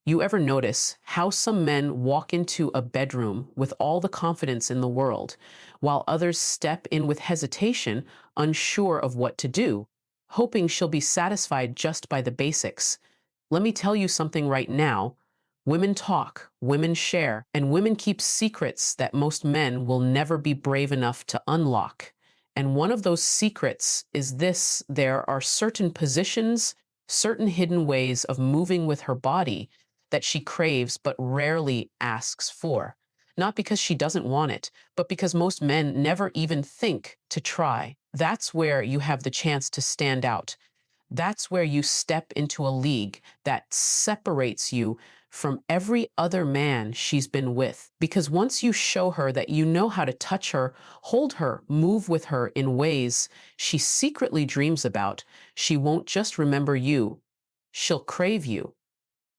You ever notice how some men walk into a bedroom with all the confidence in the world, while others step in with hesitation, unsure of what to do, hoping she'll be satisfied just by the basics? Let me tell you something right now. Women talk, women share, and women keep secrets that most men will never be brave enough to unlock. And one of those secrets is this: there are certain positions, certain hidden ways of moving with her body that she craves but rarely asks for. Not because she doesn't want it, but because most men never even think to try. That's where you have the chance to stand out. That's where you step into a league that separates you from every other man she's been with. Because once you show her that you know how to touch her, hold her, move with her in ways she secretly dreams about, she won't just remember you, she'll crave you.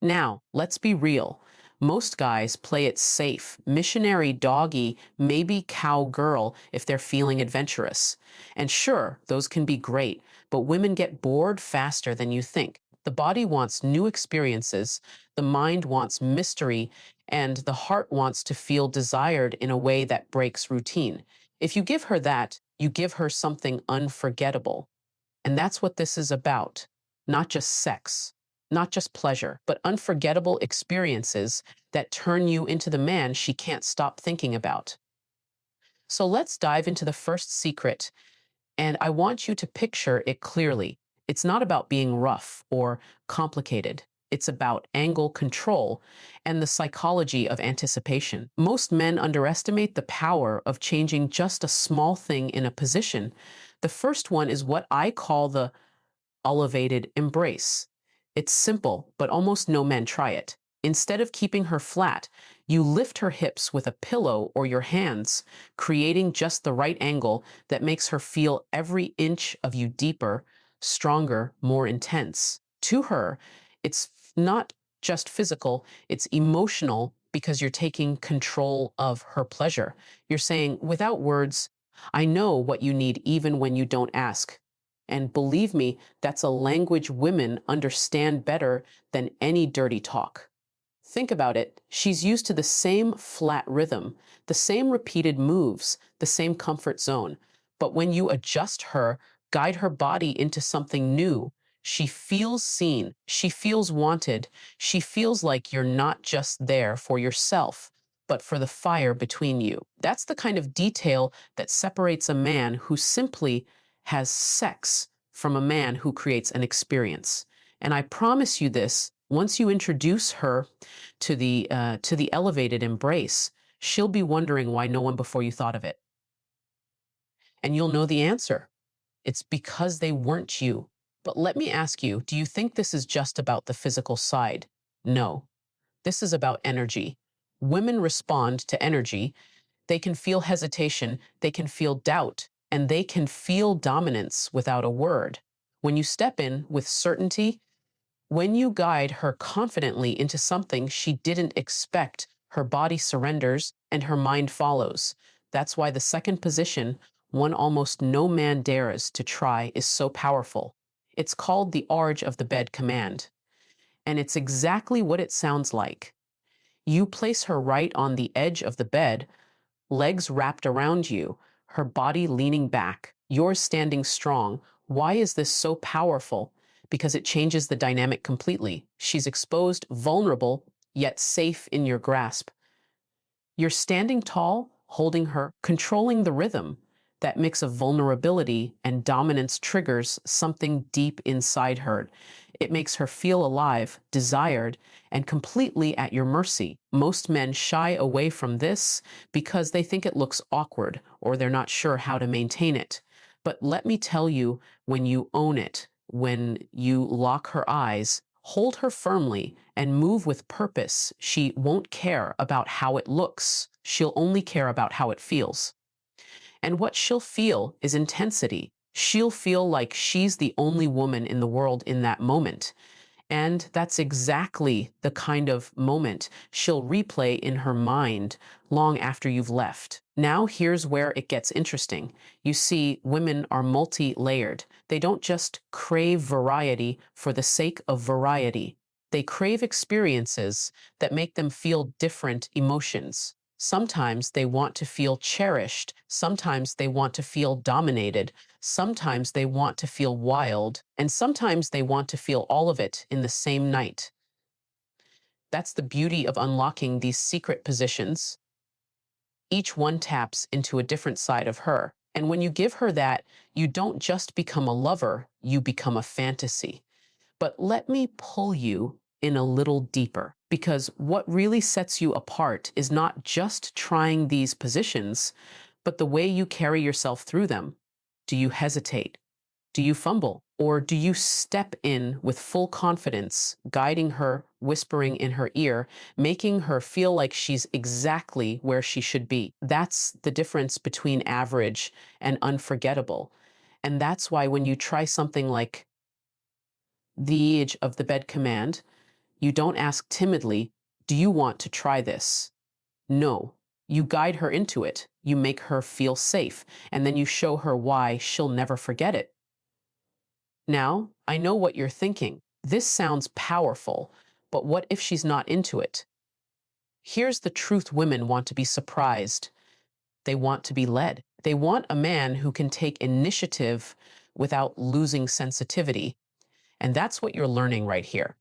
Now, let's be real. Most guys play it safe, missionary doggy, maybe cowgirl if they're feeling adventurous. And sure, those can be great, but women get bored faster than you think. The body wants new experiences, the mind wants mystery, and the heart wants to feel desired in a way that breaks routine. If you give her that, you give her something unforgettable. And that's what this is about. Not just sex, not just pleasure, but unforgettable experiences that turn you into the man she can't stop thinking about. So let's dive into the first secret, and I want you to picture it clearly. It's not about being rough or complicated. It's about angle control and the psychology of anticipation. Most men underestimate the power of changing just a small thing in a position. The first one is what I call the elevated embrace. It's simple, but almost no men try it. Instead of keeping her flat, you lift her hips with a pillow or your hands, creating just the right angle that makes her feel every inch of you deeper, stronger, more intense. To her, it's not just physical, it's emotional because you're taking control of her pleasure. You're saying, without words, I know what you need even when you don't ask. And believe me, that's a language women understand better than any dirty talk. Think about it. She's used to the same flat rhythm, the same repeated moves, the same comfort zone. But when you adjust her, guide her body into something new, she feels seen, she feels wanted, she feels like you're not just there for yourself, but for the fire between you. That's the kind of detail that separates a man who simply has sex from a man who creates an experience. And I promise you this, once you introduce her to the elevated embrace, she'll be wondering why no one before you thought of it. And you'll know the answer. It's because they weren't you. But let me ask you, do you think this is just about the physical side? No. This is about energy. Women respond to energy. They can feel hesitation, they can feel doubt, and they can feel dominance without a word. When you step in with certainty, when you guide her confidently into something she didn't expect, her body surrenders and her mind follows. That's why the second position, one almost no man dares to try, is so powerful. It's called the Arge of the Bed command. And it's exactly what it sounds like. You place her right on the edge of the bed, legs wrapped around you, her body leaning back, yours standing strong. Why is this so powerful? Because it changes the dynamic completely. She's exposed, vulnerable, yet safe in your grasp. You're standing tall, holding her, controlling the rhythm. That mix of vulnerability and dominance triggers something deep inside her. It makes her feel alive, desired, and completely at your mercy. Most men shy away from this because they think it looks awkward or they're not sure how to maintain it. But let me tell you, when you own it, when you lock her eyes, hold her firmly, and move with purpose, she won't care about how it looks. She'll only care about how it feels. And what she'll feel is intensity. She'll feel like she's the only woman in the world in that moment. And that's exactly the kind of moment she'll replay in her mind long after you've left. Now here's where it gets interesting. You see, women are multi-layered. They don't just crave variety for the sake of variety. They crave experiences that make them feel different emotions. Sometimes they want to feel cherished. Sometimes they want to feel dominated. Sometimes they want to feel wild. And sometimes they want to feel all of it in the same night. That's the beauty of unlocking these secret positions. Each one taps into a different side of her. And when you give her that, you don't just become a lover, you become a fantasy. But let me pull you in a little deeper, because what really sets you apart is not just trying these positions, but the way you carry yourself through them. Do you hesitate? Do you fumble? Or do you step in with full confidence, guiding her, whispering in her ear, making her feel like she's exactly where she should be? That's the difference between average and unforgettable. And that's why when you try something like the edge of the bed command, you don't ask timidly, do you want to try this? No, you guide her into it. You make her feel safe, and then you show her why she'll never forget it. Now, I know what you're thinking. This sounds powerful, but what if she's not into it? Here's the truth: women want to be surprised. They want to be led. They want a man who can take initiative without losing sensitivity. And that's what you're learning right here.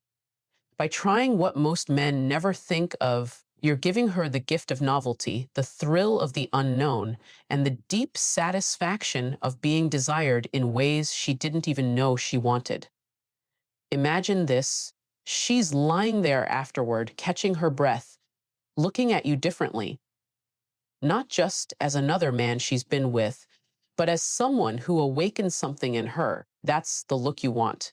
By trying what most men never think of, you're giving her the gift of novelty, the thrill of the unknown, and the deep satisfaction of being desired in ways she didn't even know she wanted. Imagine this. She's lying there afterward, catching her breath, looking at you differently, not just as another man she's been with, but as someone who awakens something in her. That's the look you want.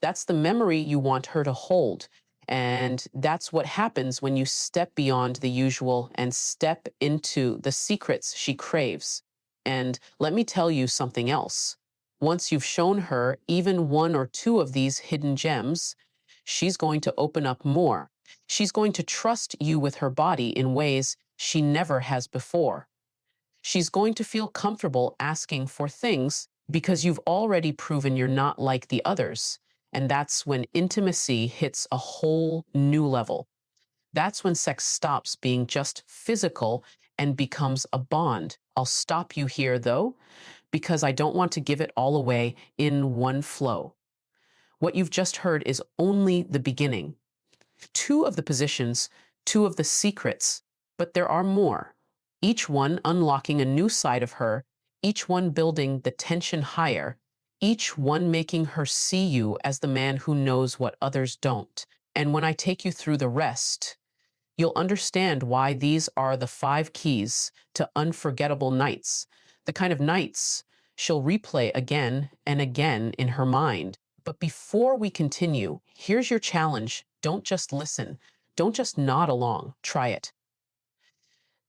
That's the memory you want her to hold. And that's what happens when you step beyond the usual and step into the secrets she craves. And let me tell you something else. Once you've shown her even one or two of these hidden gems, she's going to open up more. She's going to trust you with her body in ways she never has before. She's going to feel comfortable asking for things because you've already proven you're not like the others. And that's when intimacy hits a whole new level. That's when sex stops being just physical and becomes a bond. I'll stop you here, though, because I don't want to give it all away in one flow. What you've just heard is only the beginning. Two of the positions, two of the secrets, but there are more. Each one unlocking a new side of her, each one building the tension higher, each one making her see you as the man who knows what others don't. And when I take you through the rest, you'll understand why these are the 5 keys to unforgettable nights, the kind of nights she'll replay again and again in her mind. But before we continue, here's your challenge. Don't just listen. Don't just nod along. Try it.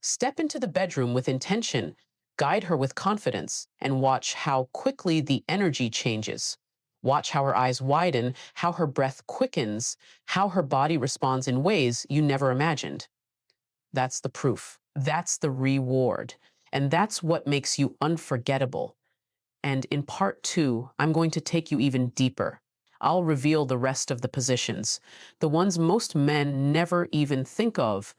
Step into the bedroom with intention, guide her with confidence, and watch how quickly the energy changes. Watch how her eyes widen, how her breath quickens, how her body responds in ways you never imagined. That's the proof. That's the reward. And that's what makes you unforgettable. And in part 2, I'm going to take you even deeper. I'll reveal the rest of the positions, the ones most men never even think of,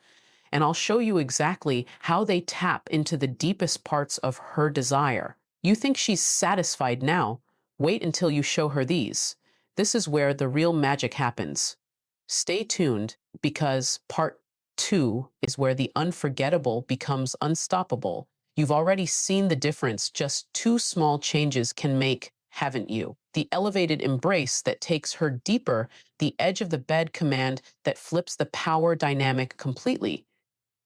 and I'll show you exactly how they tap into the deepest parts of her desire. You think she's satisfied now? Wait until you show her these. This is where the real magic happens. Stay tuned, because part 2 is where the unforgettable becomes unstoppable. You've already seen the difference just 2 small changes can make, haven't you? The elevated embrace that takes her deeper, the edge of the bed command that flips the power dynamic completely.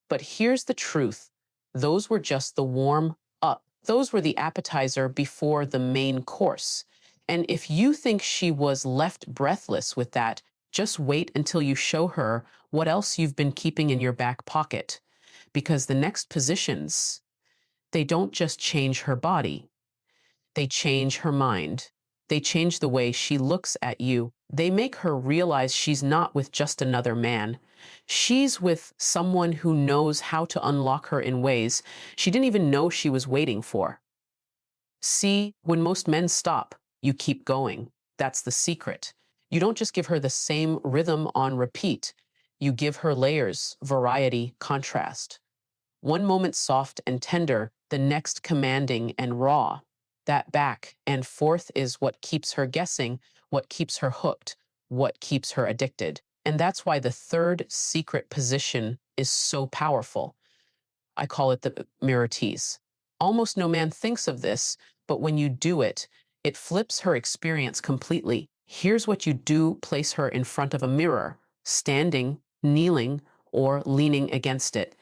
But here's the truth. Those were just the warm up. Those were the appetizer before the main course. And if you think she was left breathless with that, just wait until you show her what else you've been keeping in your back pocket. Because the next positions, they don't just change her body. They change her mind. They change the way she looks at you. They make her realize she's not with just another man. She's with someone who knows how to unlock her in ways she didn't even know she was waiting for. See, when most men stop, you keep going. That's the secret. You don't just give her the same rhythm on repeat. You give her layers, variety, contrast. One moment soft and tender, the next commanding and raw. That back and forth is what keeps her guessing, what keeps her hooked, what keeps her addicted. And that's why the third secret position is so powerful. I call it the mirror tease. Almost no man thinks of this, but when you do it, it flips her experience completely. Here's what you do: place her in front of a mirror, standing, kneeling, or leaning against it.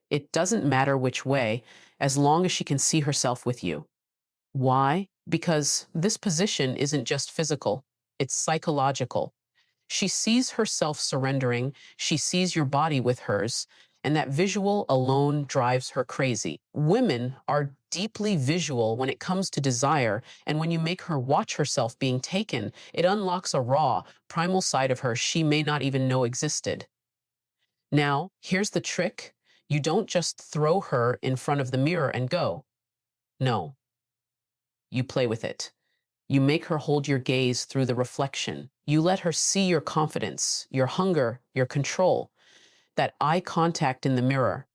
It doesn't matter which way, as long as she can see herself with you. Why? Because this position isn't just physical, it's psychological. She sees herself surrendering, she sees your body with hers, and that visual alone drives her crazy. Women are deeply visual when it comes to desire, and when you make her watch herself being taken, it unlocks a raw, primal side of her she may not even know existed. Now, here's the trick. You don't just throw her in front of the mirror and go. No, you play with it. You make her hold your gaze through the reflection. You let her see your confidence, your hunger, your control. That eye contact in the mirror,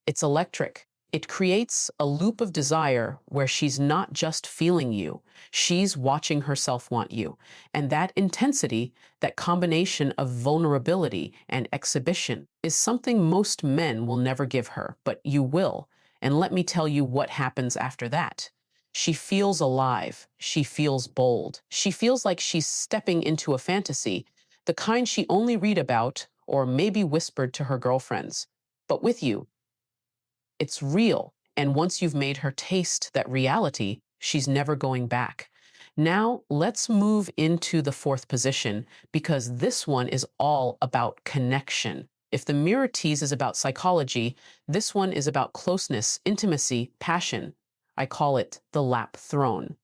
it's electric. It creates a loop of desire where she's not just feeling you, she's watching herself want you. And that intensity, that combination of vulnerability and exhibition, is something most men will never give her, but you will. And let me tell you what happens after that. She feels alive. She feels bold. She feels like she's stepping into a fantasy, the kind she only read about or maybe whispered to her girlfriends. But with you, it's real. And once you've made her taste that reality, she's never going back. Now, let's move into the fourth position, because this one is all about connection. If the mirror tease is about psychology, this one is about closeness, intimacy, passion. I call it the lap throne.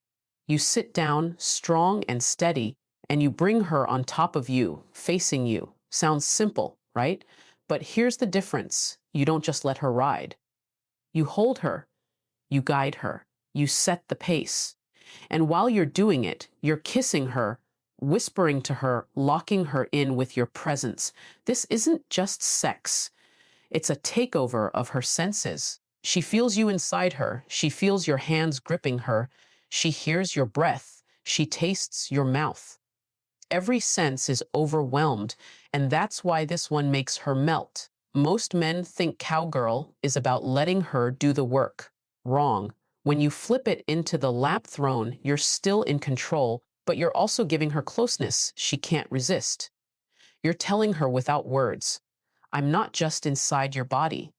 You sit down, strong and steady, and you bring her on top of you, facing you. Sounds simple, right? But here's the difference. You don't just let her ride. You hold her, you guide her, you set the pace. And while you're doing it, you're kissing her, whispering to her, locking her in with your presence. This isn't just sex. It's a takeover of her senses. She feels you inside her. She feels your hands gripping her. She hears your breath. She tastes your mouth. Every sense is overwhelmed, and that's why this one makes her melt. Most men think cowgirl is about letting her do the work. Wrong. When you flip it into the lap throne, you're still in control, but you're also giving her closeness she can't resist. You're telling her without words, I'm not just inside your body.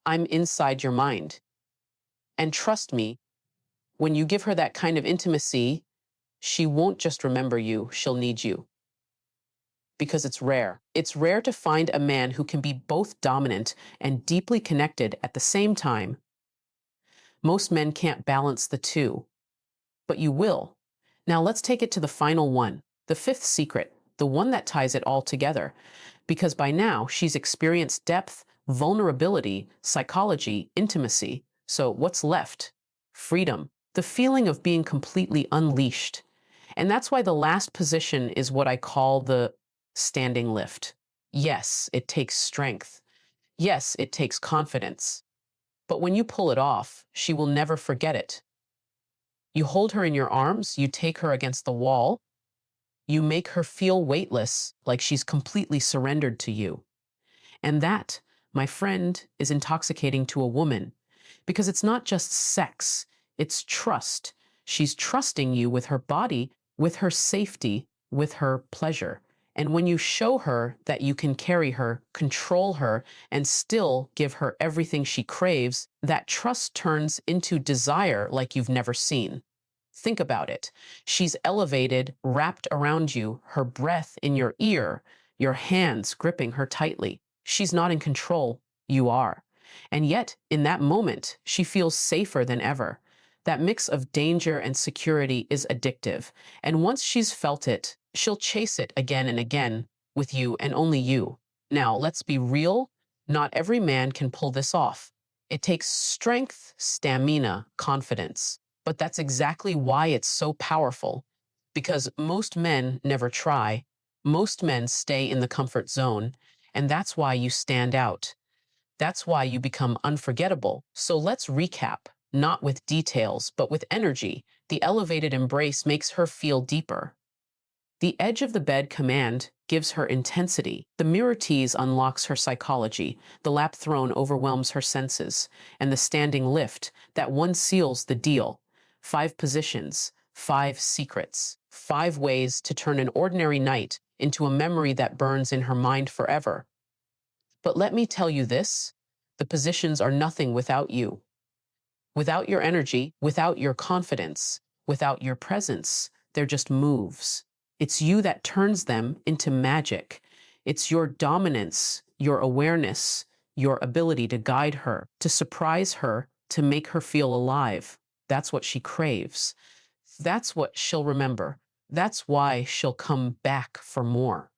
I'm inside your mind. And trust me, when you give her that kind of intimacy, she won't just remember you, she'll need you. Because it's rare. It's rare to find a man who can be both dominant and deeply connected at the same time. Most men can't balance the two, but you will. Now let's take it to the final one, the fifth secret, the one that ties it all together. Because by now she's experienced depth, vulnerability, psychology, intimacy. So what's left? Freedom, the feeling of being completely unleashed. And that's why the last position is what I call the standing lift. Yes, it takes strength. Yes, it takes confidence. But when you pull it off, she will never forget it. You hold her in your arms, you take her against the wall, you make her feel weightless, like she's completely surrendered to you. And that, my friend, is intoxicating to a woman, because it's not just sex, it's trust. She's trusting you with her body, with her safety, with her pleasure. And when you show her that you can carry her, control her, and still give her everything she craves, that trust turns into desire like you've never seen. Think about it. She's elevated, wrapped around you, her breath in your ear, your hands gripping her tightly. She's not in control, you are. And yet, in that moment, she feels safer than ever. That mix of danger and security is addictive. And once she's felt it, she'll chase it again and again with you and only you. Now, let's be real. Not every man can pull this off. It takes strength, stamina, confidence. But that's exactly why it's so powerful. Because most men never try, most men stay in the comfort zone, and that's why you stand out. That's why you become unforgettable. So let's recap, not with details, but with energy. The elevated embrace makes her feel deeper. The edge of the bed command gives her intensity. The mirror tease unlocks her psychology. The lap throne overwhelms her senses. And the standing lift, that one seals the deal. 5 positions, 5 secrets, 5 ways to turn an ordinary night into a memory that burns in her mind forever. But let me tell you this, the positions are nothing without you. Without your energy, without your confidence, without your presence, they're just moves. It's you that turns them into magic. It's your dominance, your awareness, your ability to guide her, to surprise her, to make her feel alive. That's what she craves. That's what she'll remember. That's why she'll come back for more.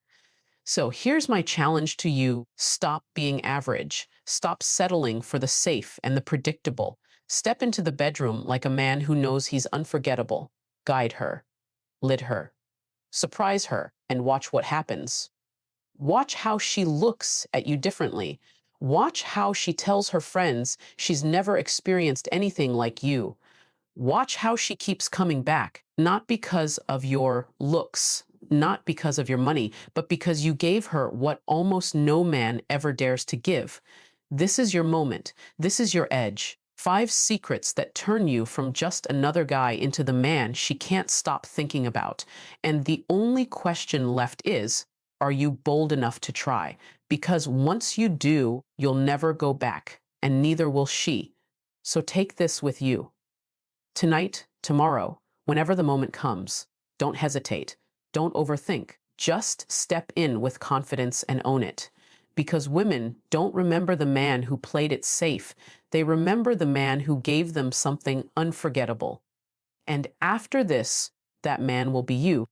So here's my challenge to you. Stop being average. Stop settling for the safe and the predictable. Step into the bedroom like a man who knows he's unforgettable. Guide her, lead her, surprise her, and watch what happens. Watch how she looks at you differently. Watch how she tells her friends she's never experienced anything like you. Watch how she keeps coming back, not because of your looks, not because of your money, but because you gave her what almost no man ever dares to give. This is your moment. This is your edge. 5 secrets that turn you from just another guy into the man she can't stop thinking about. And the only question left is, are you bold enough to try? Because once you do, you'll never go back, and neither will she. So take this with you. Tonight, tomorrow, whenever the moment comes, don't hesitate. Don't overthink. Just step in with confidence and own it. Because women don't remember the man who played it safe. They remember the man who gave them something unforgettable. And after this, that man will be you.